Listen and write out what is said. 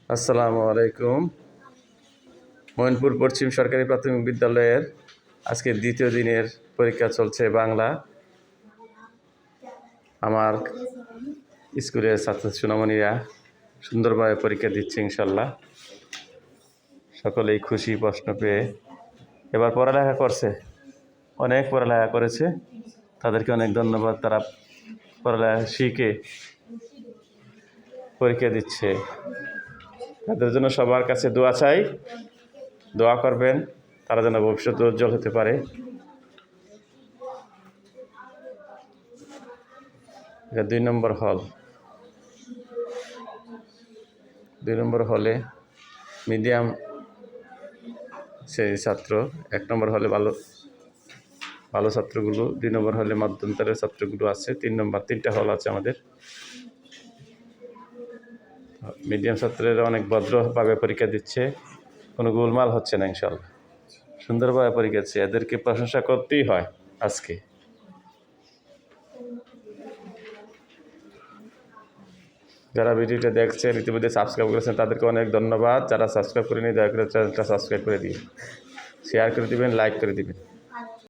আসসালামু আলাইকুম। মইনপুর পশ্চিম সরকারি প্রাথমিক বিদ্যালয়ের আজকে দ্বিতীয় দিনের পরীক্ষা চলছে বাংলা। আমার স্কুলের ছাত্র সোনামণিরা সুন্দরভাবে পরীক্ষা দিচ্ছে ইনশাল্লাহ। সকলেই খুশি প্রশ্ন পেয়ে। এবার পড়ালেখা করছে, অনেক পড়ালেখা করেছে, তাদেরকে অনেক ধন্যবাদ। তারা পড়ালেখা শিখে পরীক্ষা দিচ্ছে। তাদের জন্য সবার কাছে দোয়া চাই, দোয়া করবেন তারা যেন ভবিষ্যতে উজ্জ্বল হতে পারে। এটা 2 নম্বর হল। 2 নম্বর হলে মিডিয়াম শ্রেণীর ছাত্র, 1 নম্বর হলে ভালো ছাত্রগুলো, 2 নম্বর হলে মধ্যন্তরের ছাত্রগুলো আছে, 3 নম্বর 3টা হল আছে আমাদের। মিডিয়াম ছাত্ররা অনেক ভদ্রভাবে পরীক্ষা দিচ্ছে, কোনো গোলমাল হচ্ছে না ইনশাল্লাহ। সুন্দরভাবে পরীক্ষা দিচ্ছে, এদেরকে প্রশংসা করতেই হয়। আজকে যারা ভিডিওটা দেখছেন, ইতিমধ্যে সাবস্ক্রাইব করেছেন, তাদেরকে অনেক ধন্যবাদ। যারা সাবস্ক্রাইব করেনি দয়া করে চ্যানেলটা সাবস্ক্রাইব করে দিন, শেয়ার করে দিবেন, লাইক করে দিবেন।